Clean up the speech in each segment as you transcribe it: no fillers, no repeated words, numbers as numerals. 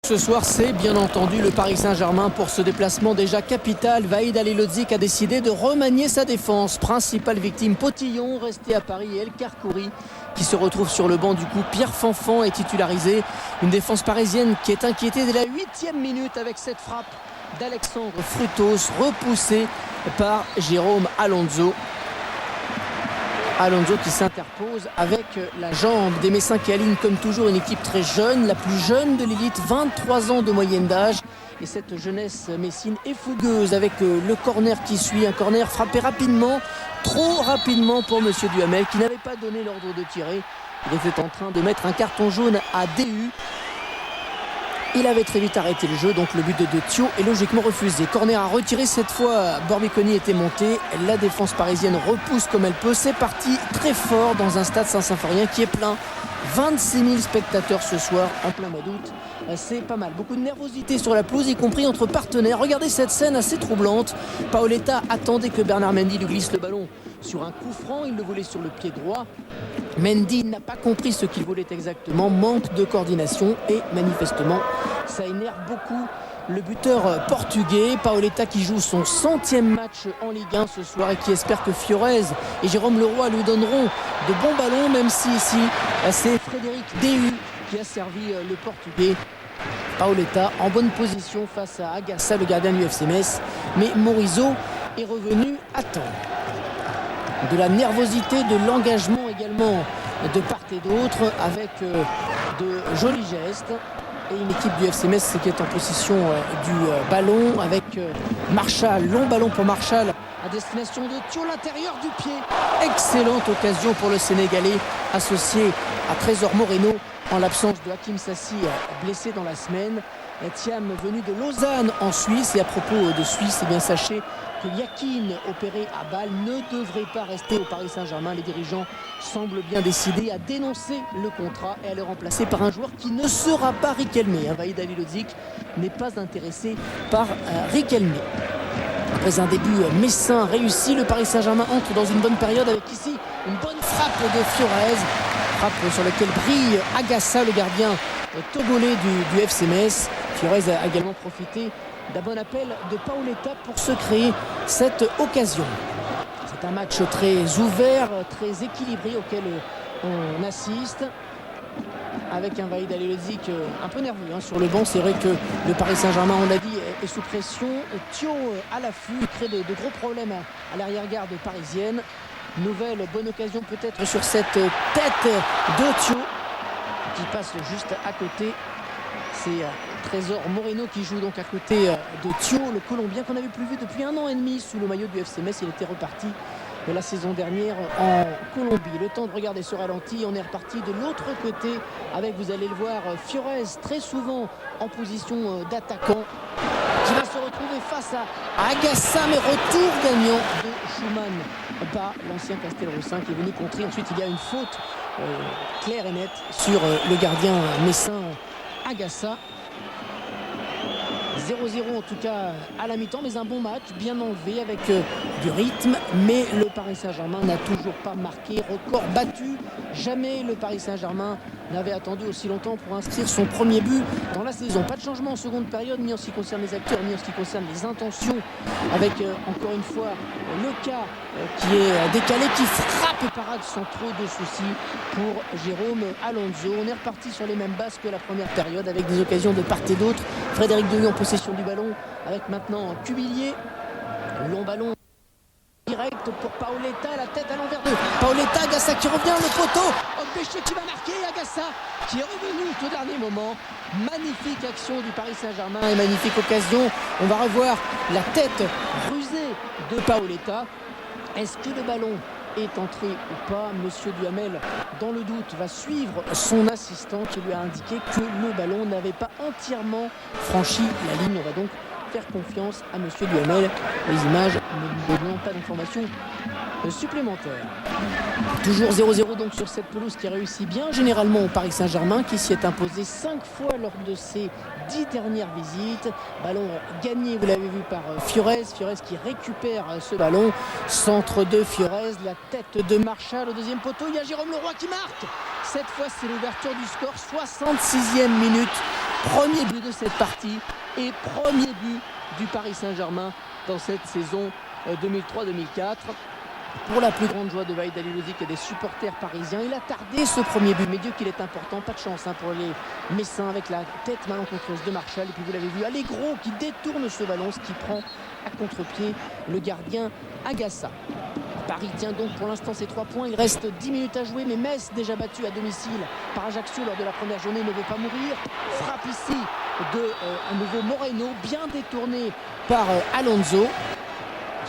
Ce soir, c'est bien entendu le Paris Saint-Germain. Pour ce déplacement déjà capital, Vahid Halilhodžić a décidé de remanier sa défense. Principale victime, Potillon, resté à Paris, et El Karkouri qui se retrouve sur le banc. Du coup, Pierre Fanfan est titularisé. Une défense parisienne qui est inquiétée dès la 8e minute avec cette frappe d'Alexandre Frutos, repoussée par Jérôme Alonso. Alonso qui s'interpose avec la jambe des Messins qui aligne comme toujours une équipe très jeune, la plus jeune de l'élite, 23 ans de moyenne d'âge. Et cette jeunesse messine est fougueuse avec le corner qui suit, un corner frappé rapidement, trop rapidement pour Monsieur Duhamel qui n'avait pas donné l'ordre de tirer. Il était en train de mettre un carton jaune à DU. Il avait très vite arrêté le jeu, donc le but de Thio est logiquement refusé. Corner à retirer cette fois, Borbiconi était monté. La défense parisienne repousse comme elle peut. C'est parti très fort dans un stade Saint-Symphorien qui est plein. 26 000 spectateurs ce soir en plein mois d'août. C'est pas mal. Beaucoup de nervosité sur la pelouse, y compris entre partenaires. Regardez cette scène assez troublante. Paoletta attendait que Bernard Mendy lui glisse le ballon sur un coup franc. Il le voulait sur le pied droit. Mendy n'a pas compris ce qu'il voulait exactement. Manque de coordination et manifestement, ça énerve beaucoup le buteur portugais. Paoletta qui joue son 100e match en Ligue 1 ce soir et qui espère que Fiorez et Jérôme Leroy lui donneront de bons ballons, même si ici c'est Frédéric Déhu qui a servi le portugais. Paoletta en bonne position face à Agassa, le gardien du FC Metz, mais Morizot est revenu à temps. De la nervosité, de l'engagement également de part et d'autre avec de jolis gestes. Et une équipe du FC Metz qui est en possession du ballon avec Marchal, long ballon pour Marchal à destination de Thio, l'intérieur du pied. Excellente occasion pour le Sénégalais associé à Trésor Moreno en l'absence de Hakim Sassi blessé dans la semaine. Thiam venu de Lausanne en Suisse, et à propos de Suisse, eh bien sachez que Yakin, opéré à Bâle, ne devrait pas rester au Paris Saint-Germain. Les dirigeants semblent bien décidés à dénoncer le contrat et à le remplacer par un joueur qui ne sera pas Riquelme. Vahid Halilhodžić n'est pas intéressé par Riquelme. Après un début messin réussi, le Paris Saint-Germain entre dans une bonne période avec ici une bonne frappe de Fiorez. Frappe sur laquelle brille Agassa, le gardien togolais du FC Metz. Fiorez a également profité d'un bon appel de Paoletta pour se créer cette occasion. C'est un match très ouvert, très équilibré auquel on assiste. Avec un Vahid Halilhodžić un peu nerveux sur le banc. C'est vrai que le Paris Saint-Germain, on l'a dit, est sous pression. Thio à l'affût crée de gros problèmes à l'arrière-garde parisienne. Nouvelle bonne occasion peut-être sur cette tête de Thio qui passe juste à côté. C'est Trésor Moreno qui joue donc à côté de Thio, le Colombien qu'on n'avait plus vu depuis 1 an et demi sous le maillot du FC Metz. Il était reparti de la saison dernière en Colombie. Le temps de regarder ce ralenti. On est reparti de l'autre côté avec, vous allez le voir, Fiorez très souvent en position d'attaquant qui va se retrouver face à Agassa, mais retour gagnant de Schumann par l'ancien Castelroussin qui est venu contrer. Ensuite il y a une faute claire et nette sur le gardien messin Agassa. 0-0 en tout cas à la mi-temps, mais un bon match, bien enlevé avec du rythme. Mais le Paris Saint-Germain n'a toujours pas marqué, record battu. Jamais le Paris Saint-Germain n'avait attendu aussi longtemps pour inscrire son premier but dans la saison. Pas de changement en seconde période, ni en ce qui concerne les acteurs, ni en ce qui concerne les intentions. Avec encore une fois le cas qui est décalé, qui frappe et parade sans trop de soucis pour Jérôme Alonso. On est reparti sur les mêmes bases que la première période avec des occasions de part et d'autre. Frédéric Dehu en possession du ballon avec maintenant Cubillier. Long ballon direct pour Paoletta, la tête à l'envers de Paoletta. Agassa qui revient, le poteau, Ogbéché qui va marquer, Agassa qui est revenu au dernier moment. Magnifique action du Paris Saint-Germain et magnifique occasion. On va revoir la tête rusée de Paoletta. Est-ce que le ballon est entré ou pas? Monsieur Duhamel, dans le doute, va suivre son assistant qui lui a indiqué que le ballon n'avait pas entièrement franchi la ligne. On va donc faire confiance à Monsieur Duhamel. Les images ne nous donnent pas d'informations supplémentaires. Toujours 0-0 donc sur cette pelouse qui a réussi bien généralement au Paris Saint-Germain, qui s'y est imposé 5 fois lors de ses 10 dernières visites. Ballon gagné, vous l'avez vu, par Fiorez. Fiorez qui récupère ce ballon. Centre de Fiorez, la tête de Marchal au deuxième poteau. Il y a Jérôme Leroy qui marque. Cette fois, c'est l'ouverture du score. 66e minute. Premier but de cette partie et premier but du Paris Saint-Germain dans cette saison 2003-2004. Pour la plus grande joie de Vahid Halilhodžić et des supporters parisiens, il a tardé ce premier but, mais Dieu qu'il est important, pas de chance pour les Messins avec la tête malencontreuse de Marshall. Et puis vous l'avez vu, Allegro qui détourne ce ballon, ce qui prend à contre-pied le gardien Agassa. Paris tient donc pour l'instant ses 3 points. Il reste 10 minutes à jouer, mais Metz, déjà battu à domicile par Ajaccio lors de la première journée, ne veut pas mourir. Frappe ici de un nouveau Moreno, bien détourné par Alonso.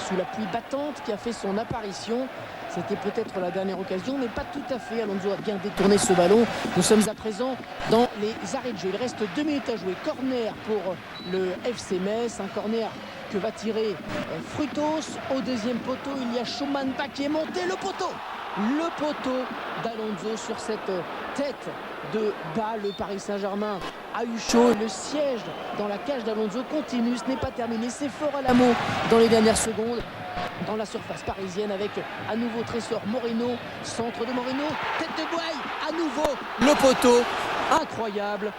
Sous la pluie battante qui a fait son apparition. C'était peut-être la dernière occasion, mais pas tout à fait. Alonso a bien détourné ce ballon. Nous sommes à présent dans les arrêts de jeu. Il reste 2 minutes à jouer. Corner pour le FC Metz. Un corner que va tirer Frutos. Au deuxième poteau, il y a Schumann qui est monté. Le poteau d'Alonso sur cette tête de balle. Le Paris Saint-Germain a eu chaud. Le siège dans la cage d'Alonso continue. Ce n'est pas terminé. C'est fort à l'amour dans les dernières secondes. Dans la surface parisienne avec à nouveau Trésor Moreno. Centre de Moreno. Tête de Boeil. À nouveau le poteau. Incroyable.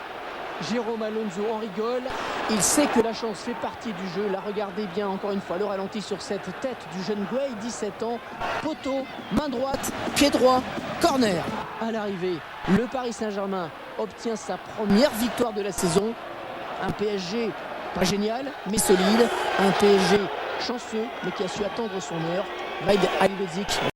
Jérôme Alonso en rigole. Il sait que la chance fait partie du jeu. Là, regardez bien encore une fois le ralenti sur cette tête du jeune Gueye, 17 ans. Poteau, main droite, pied droit, corner. À l'arrivée, le Paris Saint-Germain obtient sa première victoire de la saison. Un PSG pas génial, mais solide. Un PSG chanceux, mais qui a su attendre son heure. Vahid Halilhodžić